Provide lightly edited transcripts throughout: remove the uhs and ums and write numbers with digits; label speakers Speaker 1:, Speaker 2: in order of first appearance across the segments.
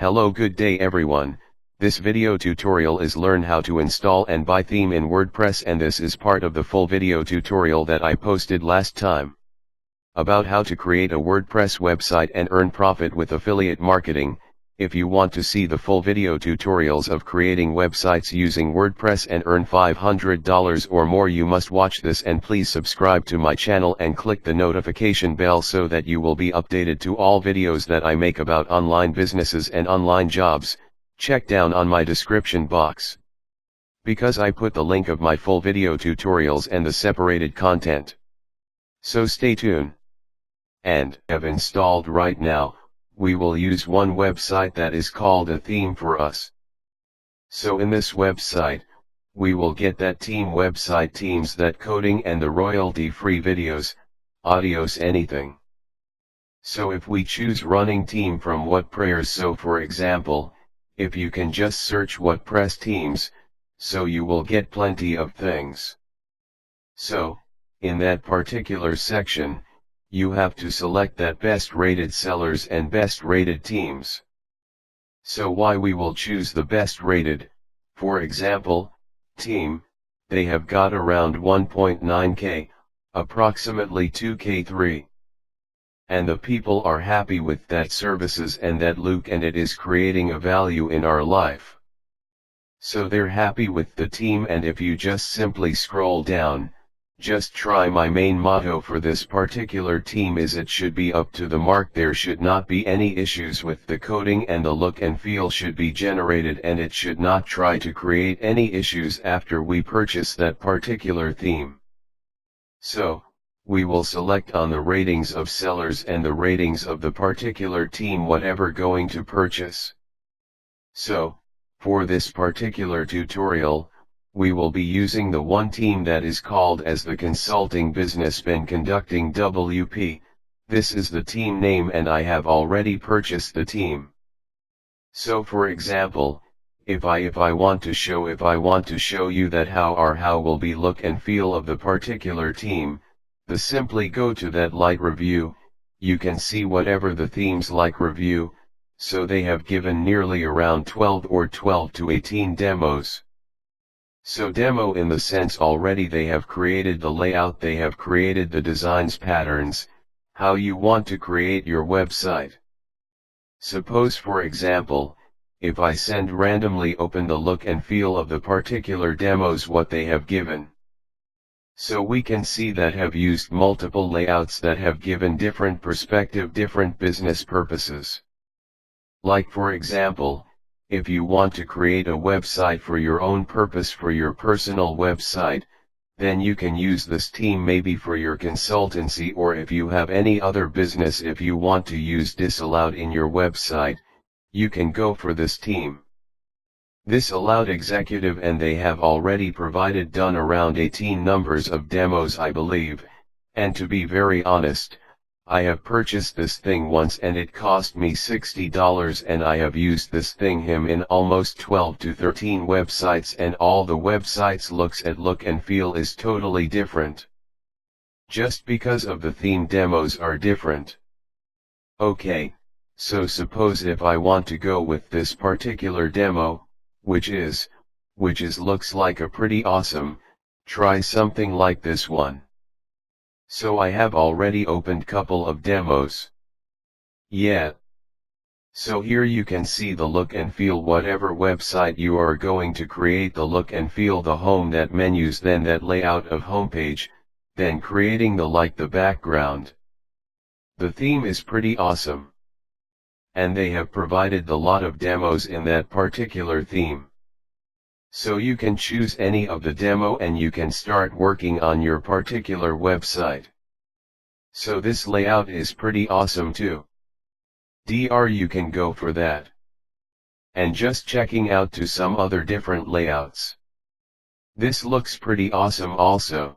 Speaker 1: Hello, good day everyone. This video tutorial is learn how to install and buy theme in WordPress, and this is part of the full video tutorial that I posted last time about how to create a WordPress website and earn profit with affiliate marketing. If you want to see the full video tutorials of creating websites using WordPress and earn $500 or more, you must watch this, and please subscribe to my channel and click the notification bell so that you will be updated to all videos that I make about online businesses and online jobs. Check down on my description box, because I put the link of my full video tutorials and the separated content. So stay tuned. And have installed right now. We will use one website that is called a theme for us. So in this website, we will get that theme website themes, that coding and the royalty-free videos, audios, anything. So if we choose running theme from WordPress, so for example, if you can just search WordPress themes, so you will get plenty of things. So, in that particular section, you have to select that best rated sellers and best rated themes. So why we will choose the best rated, for example, theme, they have got around 1.9k, approximately 2k3. And the people are happy with that services and that look, and it is creating a value in our life. So they're happy with the theme, and if you just simply scroll down, just try. My main motto for this particular theme is it should be up to the mark. There should not be any issues with the coding, and the look and feel should be generated, and it should not try to create any issues after we purchase that particular theme. So, we will select on the ratings of sellers and the ratings of the particular theme, whatever going to purchase. So, for this particular tutorial, we will be using the one theme that is called as the Consulting Business Ben Conducting WP. This is the theme name, and I have already purchased the theme. So for example, if I want to show you that how will be look and feel of the particular theme, the simply go to that light review. You can see whatever the themes like review, so they have given nearly around 12 to 18 demos. So demo in the sense already they have created the layout, they have created the designs, patterns, how you want to create your website. Suppose for example, if I send randomly open the look and feel of the particular demos what they have given. So we can see that have used multiple layouts that have given different perspective, different business purposes. Like for example, if you want to create a website for your own purpose, for your personal website, then you can use this theme maybe for your consultancy, or if you have any other business, if you want to use this allowed in your website, you can go for this theme. This allowed executive, and they have already provided done around 18 numbers of demos, I believe, and to be very honest, I have purchased this thing once and it cost me $60, and I have used this thing in almost 12 to 13 websites, and all the websites look and feel is totally different. Just because of the theme demos are different. Okay, so suppose if I want to go with this particular demo, which looks like a pretty awesome, try something like this one. So I have already opened couple of demos. Yeah. So here you can see the look and feel, whatever website you are going to create, the look and feel, the home, that menus, then that layout of homepage, then creating the background. The theme is pretty awesome. And they have provided the lot of demos in that particular theme. So you can choose any of the demo and you can start working on your particular website. So this layout is pretty awesome too. You can go for that. And just checking out to some other different layouts. This looks pretty awesome also.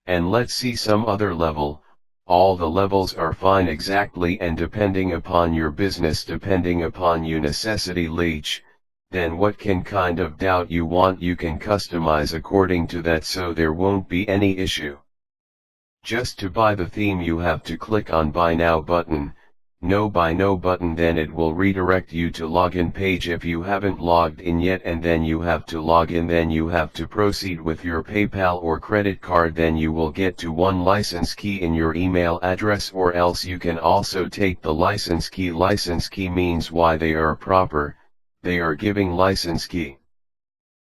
Speaker 1: And let's see some other level. All the levels are fine exactly, and depending upon your business, depending upon your necessity leech, then what kind of doubt you want, you can customize according to that, so there won't be any issue. Just to buy the theme you have to click on buy now button, no buy no button, then it will redirect you to login page if you haven't logged in yet, and then you have to log in, then you have to proceed with your PayPal or credit card, then you will get to one license key in your email address, or else you can also take the license key. License key means why they are proper, they are giving license key.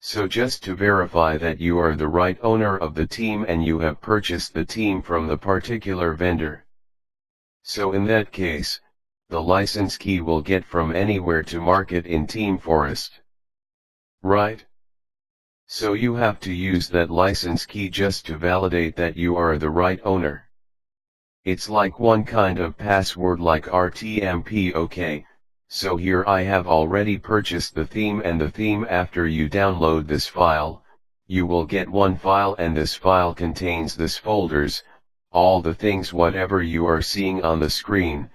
Speaker 1: So just to verify that you are the right owner of the theme and you have purchased the theme from the particular vendor. So in that case, the license key will get from anywhere to mark it in Theme Forest. Right? So you have to use that license key just to validate that you are the right owner. It's like one kind of password like RTMP. Okay, so here I have already purchased the theme, and the theme, after you download this file, you will get one file, and this file contains this folders, all the things whatever you are seeing on the screen,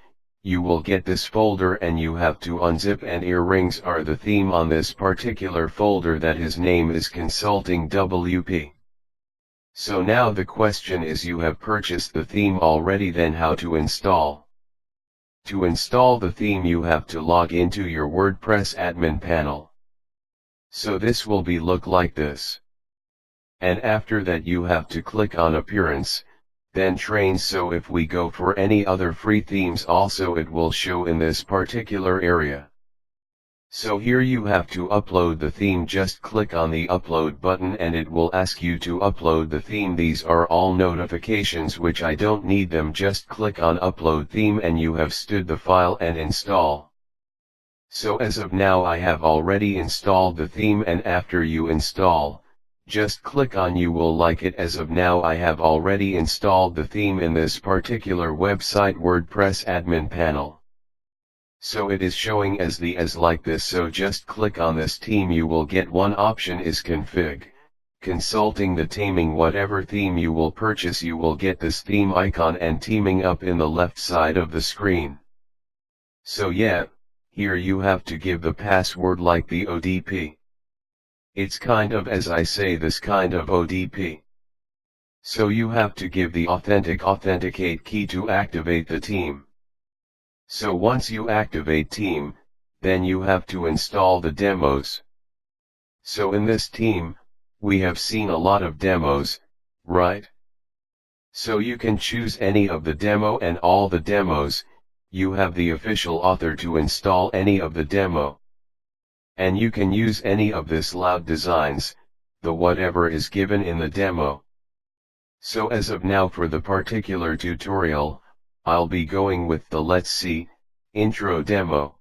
Speaker 1: you will get this folder, and you have to unzip, and earrings are the theme on this particular folder that his name is Consulting WP. So now the question is, you have purchased the theme already, then how to install? To install the theme you have to log into your WordPress admin panel. So this will look like this. And after that you have to click on Appearance, then Trains. So if we go for any other free themes also, it will show in this particular area. So here you have to upload the theme. Just click on the upload button and it will ask you to upload the theme. These are all notifications which I don't need them. Just click on upload theme and you have stood the file and install. So as of now I have already installed the theme, and after you install, just click on You Will Like It. As of now I have already installed the theme in this particular website WordPress admin panel. So it is showing as like this. So just click on this theme. You will get one option is Config, Consulting the Theming. Whatever theme you will purchase, you will get this theme icon and theming up in the left side of the screen. So yeah, here you have to give the password like the ODP. It's kind of, as I say, this kind of ODP. So you have to give the authenticate key to activate the theme. So once you activate theme, then you have to install the demos. So in this theme, we have seen a lot of demos, right? So you can choose any of the demo, and all the demos, you have the official author to install any of the demo. And you can use any of this loud designs, the whatever is given in the demo. So as of now for the particular tutorial, I'll be going with the let's see, intro demo.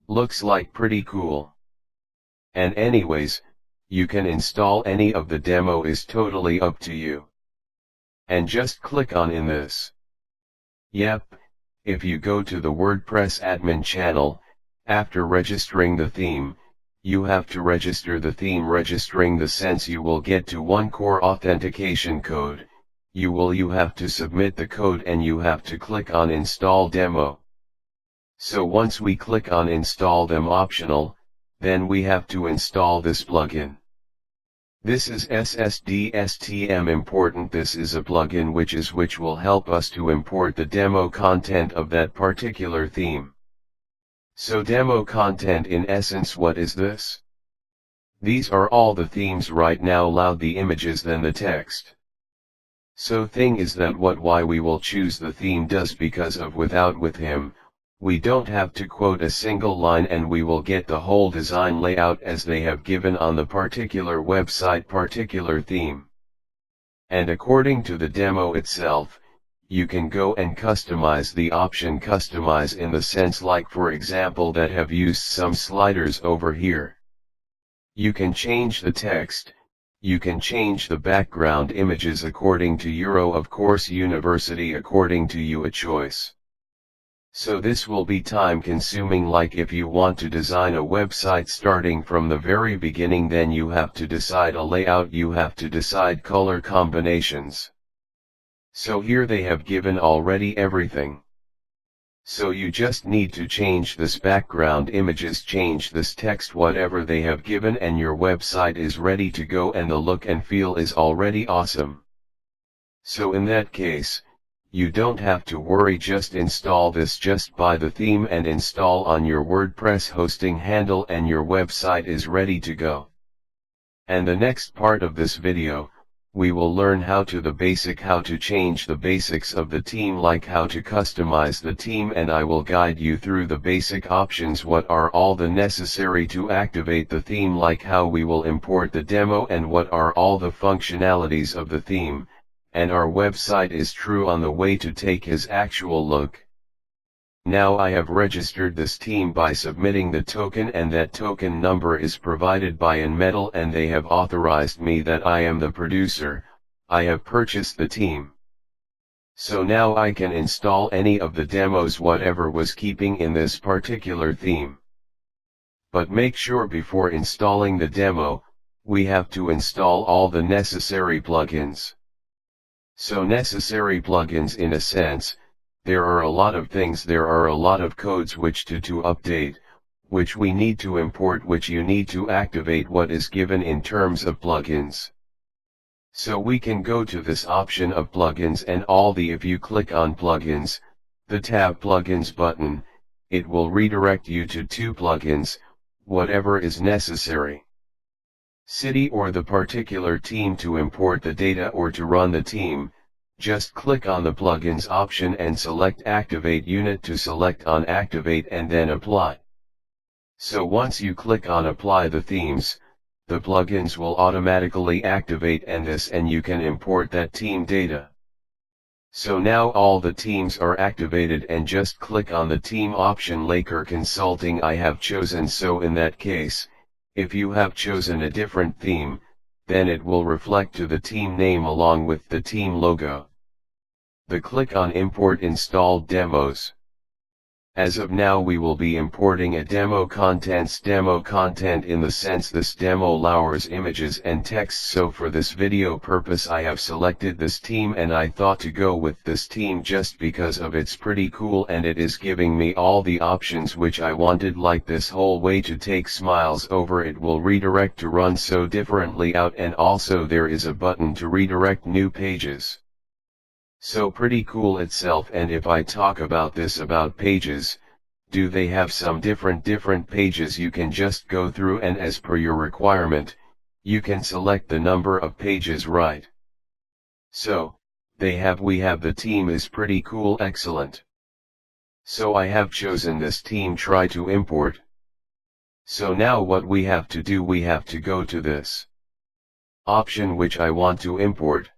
Speaker 1: Looks like pretty cool. And anyways, you can install any of the demo, is totally up to you. And just click on in this. Yep, if you go to the WordPress admin channel, after registering the theme, you have to register the theme. Registering the sense you will get to one core authentication code. You have to submit the code and you have to click on install demo. So once we click on install them optional, then we have to install this plugin. This is SSDSTM important. This is a plugin which will help us to import the demo content of that particular theme. So demo content, in essence, what is this? These are all the themes right now, loud the images then the text. So thing is that why we will choose the theme does because of with him, we don't have to quote a single line and we will get the whole design layout as they have given on the particular website particular theme. And according to the demo itself, you can go and customize the option customize in the sense like for example that have used some sliders over here. You can change the text, you can change the background images according to Euro, of course university, according to you a choice. So this will be time consuming, like if you want to design a website starting from the very beginning, then you have to decide a layout, you have to decide color combinations. So here they have given already everything. So you just need to change this background images, change this text, whatever they have given, and your website is ready to go and the look and feel is already awesome. So in that case, You don't have to worry, just install this, just buy the theme and install on your WordPress hosting handle and your website is ready to go. And the next part of this video, we will learn how to change the basics of the theme, like how to customize the theme, and I will guide you through the basic options, what are all the necessary to activate the theme, like how we will import the demo and what are all the functionalities of the theme, and our website is true on the way to take his actual look. Now I have registered this theme by submitting the token, and that token number is provided by InMetal, and they have authorized me that I am the producer. I have purchased the theme. So now I can install any of the demos whatever was keeping in this particular theme. But make sure before installing the demo, we have to install all the necessary plugins. So necessary plugins, in a sense, there are a lot of things, there are a lot of codes which to update, which we need to import, which you need to activate what is given in terms of plugins. So we can go to this option of plugins and if you click on plugins, the tab plugins button, it will redirect you to 2 plugins, whatever is necessary. City or the particular theme to import the data or to run the theme. Just click on the plugins option and select activate unit to select on activate and then apply. So once you click on apply the themes, the plugins will automatically activate and you can import that theme data. So now all the themes are activated, and just click on the theme option. Laker Consulting I have chosen, so in that case, if you have chosen a different theme, then it will reflect to the theme name along with the theme logo. Click on import installed demos. As of now we will be importing a demo content in the sense this demo lowers images and text. So for this video purpose I have selected this theme, and I thought to go with this theme just because of it's pretty cool and it is giving me all the options which I wanted, like this whole way to take smiles over, it will redirect to run so differently out, and also there is a button to redirect new pages. So pretty cool itself. And if I talk about pages, do they have some different pages you can just go through, and as per your requirement, you can select the number of pages, right? So, we have the theme is pretty cool, excellent. So I have chosen this theme, try to import. So now what we have to do, we have to go to this option which I want to import.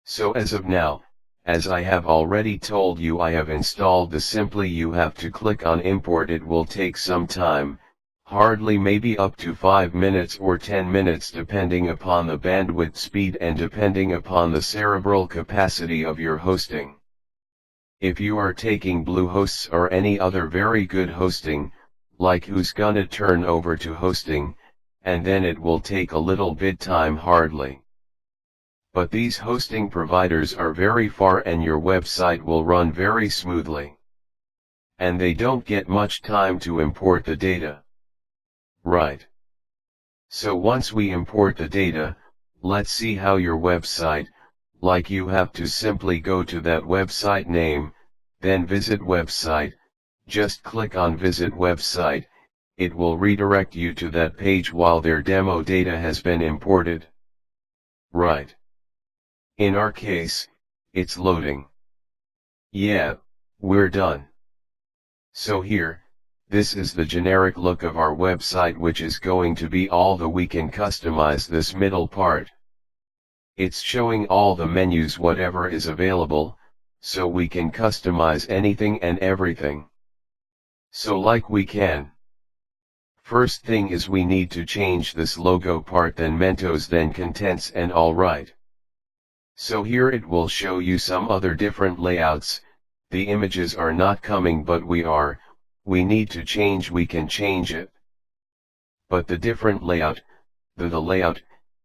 Speaker 1: So as of now, as I have already told you, I have installed the simply you have to click on import. It will take some time, hardly maybe up to 5 minutes or 10 minutes depending upon the bandwidth speed and depending upon the cerebral capacity of your hosting. If you are taking Bluehosts or any other very good hosting, like who's gonna turn over to hosting, and then it will take a little bit time hardly. But these hosting providers are very far and your website will run very smoothly. And they don't get much time to import the data. Right. So once we import the data, let's see how your website, like you have to simply go to that website name, then visit website, just click on visit website, it will redirect you to that page while their demo data has been imported. Right. In our case, it's loading. Yeah, we're done. So here, this is the generic look of our website, which is going to be all we can customize this middle part. It's showing all the menus whatever is available, so we can customize anything and everything. So like we can. First thing is we need to change this logo part, then Mentos, then contents, and alright. So here it will show you some other different layouts. The images are not coming, but we need to change, we can change it. But the different layout, the layout,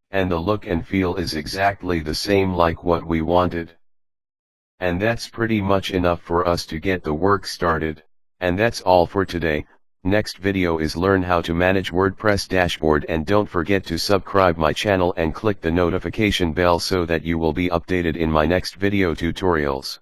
Speaker 1: and the look and feel is exactly the same like what we wanted. And that's pretty much enough for us to get the work started. And that's all for today. Next video is learn how to manage WordPress dashboard, and don't forget to subscribe my channel and click the notification bell so that you will be updated in my next video tutorials.